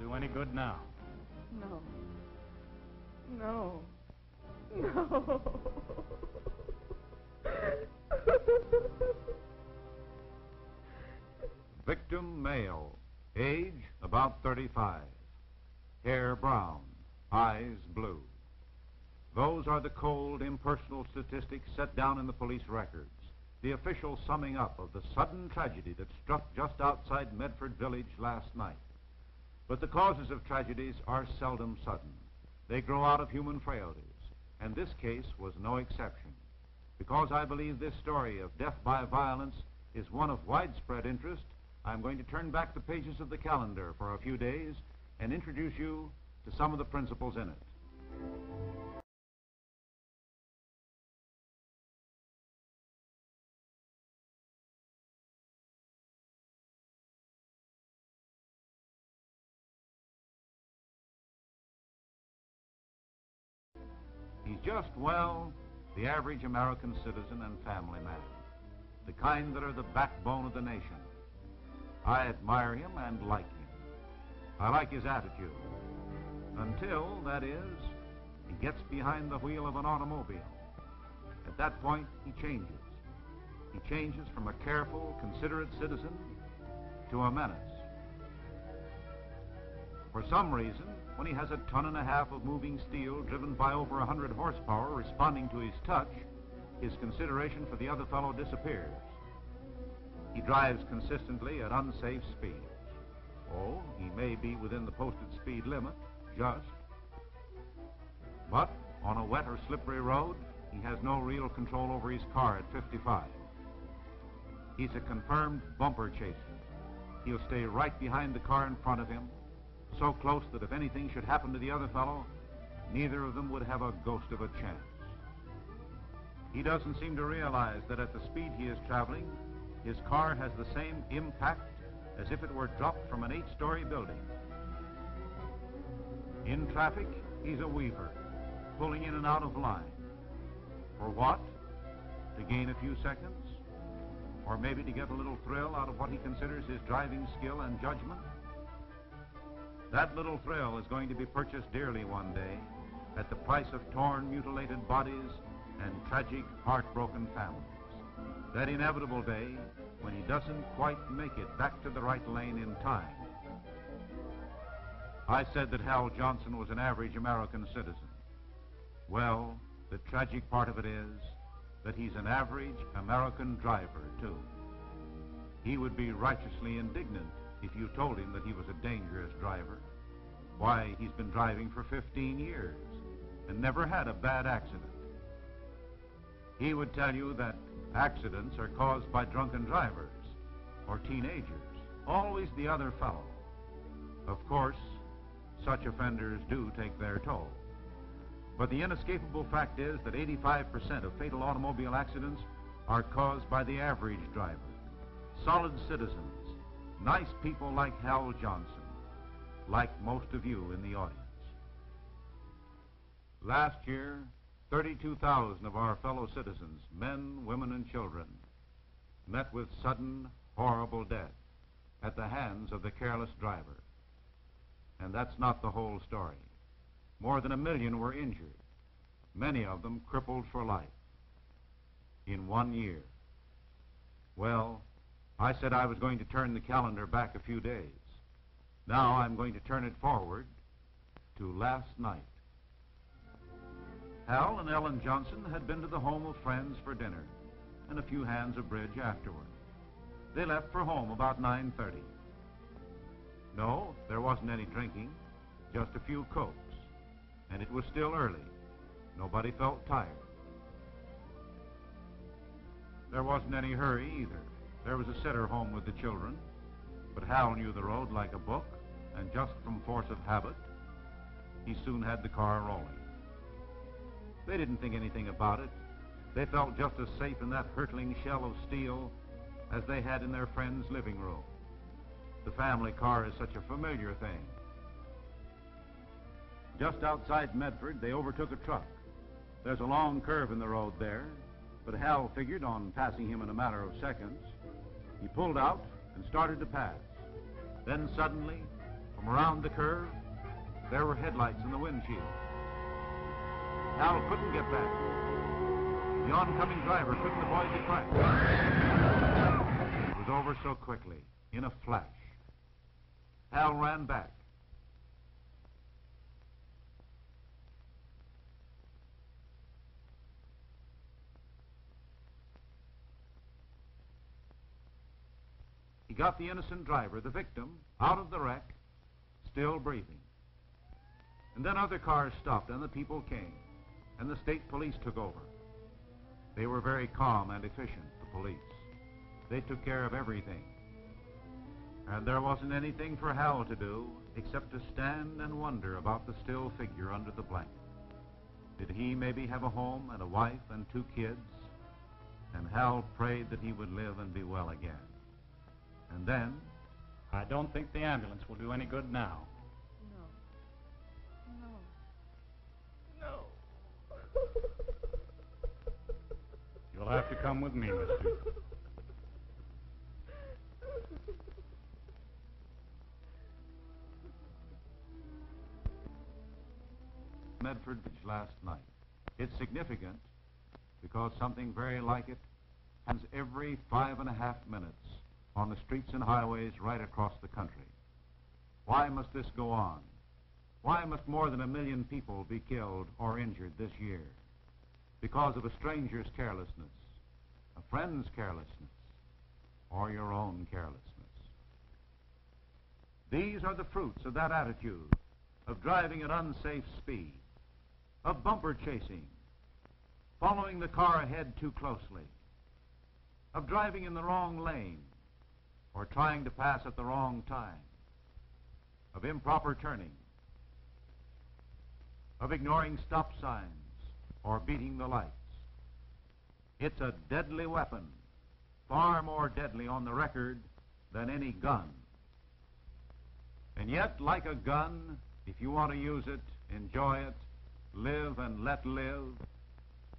do any good now. No. No. No. Victim male, age about 35, hair brown, eyes blue. Those are the cold, impersonal statistics set down in the police records, the official summing up of the sudden tragedy that struck just outside Medford Village last night. But the causes of tragedies are seldom sudden. They grow out of human frailties, and this case was no exception. Because I believe this story of death by violence is one of widespread interest, I'm going to turn back the pages of the calendar for a few days and introduce you to some of the principals in it. He's just, well, the average American citizen and family man, the kind that are the backbone of the nation. I admire him and like him. I like his attitude. Until, that is, he gets behind the wheel of an automobile. At that point, he changes. He changes from a careful, considerate citizen to a menace. For some reason, when he has a ton and a half of moving steel driven by over 100 horsepower responding to his touch, his consideration for the other fellow disappears. He drives consistently at unsafe speeds. Oh, he may be within the posted speed limit, just. But on a wet or slippery road, he has no real control over his car at 55. He's a confirmed bumper chaser. He'll stay right behind the car in front of him, so close that if anything should happen to the other fellow, neither of them would have a ghost of a chance. He doesn't seem to realize that at the speed he is traveling, his car has the same impact as if it were dropped from an 8-story building. In traffic, he's a weaver, pulling in and out of line. For what? To gain a few seconds? Or maybe to get a little thrill out of what he considers his driving skill and judgment? That little thrill is going to be purchased dearly one day at the price of torn, mutilated bodies and tragic, heartbroken families. That inevitable day when he doesn't quite make it back to the right lane in time. I said that Hal Johnson was an average American citizen. Well, the tragic part of it is that he's an average American driver, too. He would be righteously indignant if you told him that he was a dangerous driver. Why, he's been driving for 15 years and never had a bad accident. He would tell you that accidents are caused by drunken drivers or teenagers, always the other fellow. Of course, such offenders do take their toll. But the inescapable fact is that 85% of fatal automobile accidents are caused by the average driver. Solid citizens, nice people like Hal Johnson, like most of you in the audience. Last year, 32,000 of our fellow citizens, men, women, and children, met with sudden, horrible death at the hands of the careless driver. And that's not the whole story. More than 1 million were injured, many of them crippled for life, in 1 year. Well, I said I was going to turn the calendar back a few days. Now I'm going to turn it forward to last night. Hal and Ellen Johnson had been to the home of friends for dinner and a few hands of bridge afterward. They left for home about 9:30. No, there wasn't any drinking, just a few Cokes. And it was still early. Nobody felt tired. There wasn't any hurry either. There was a sitter home with the children, but Hal knew the road like a book, and just from force of habit, he soon had the car rolling. They didn't think anything about it. They felt just as safe in that hurtling shell of steel as they had in their friend's living room. The family car is such a familiar thing. Just outside Medford, they overtook a truck. There's a long curve in the road there, but Hal figured on passing him in a matter of seconds. He pulled out and started to pass. Then suddenly, From around the curve, there were headlights in the windshield. Hal couldn't get back. The oncoming driver couldn't avoid the crash. It was over so quickly, in a flash. Hal ran back. He got the innocent driver, the victim, out of the wreck, still breathing. And then other cars stopped, and the people came, and the state police took over. They were very calm and efficient, the police. They took care of everything. And there wasn't anything for Hal to do except to stand and wonder about the still figure under the blanket. Did he maybe have a home and a wife and 2 kids? And Hal prayed that he would live and be well again. And then... I don't think the ambulance will do any good now. No. You'll have to come with me, mister. Medford last night. It's significant because something very like it happens every 5.5 minutes on the streets and highways right across the country. Why must this go on? Why must more than 1 million people be killed or injured this year? Because of a stranger's carelessness, a friend's carelessness, or your own carelessness. These are the fruits of that attitude of driving at unsafe speed, of bumper chasing, following the car ahead too closely, of driving in the wrong lane, or trying to pass at the wrong time, of improper turning, of ignoring stop signs or beating the lights. It's a deadly weapon, far more deadly on the record than any gun. And yet, like a gun, if you want to use it, enjoy it, live and let live,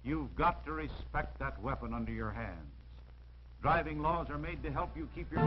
you've got to respect that weapon under your hands. Driving laws are made to help you keep your...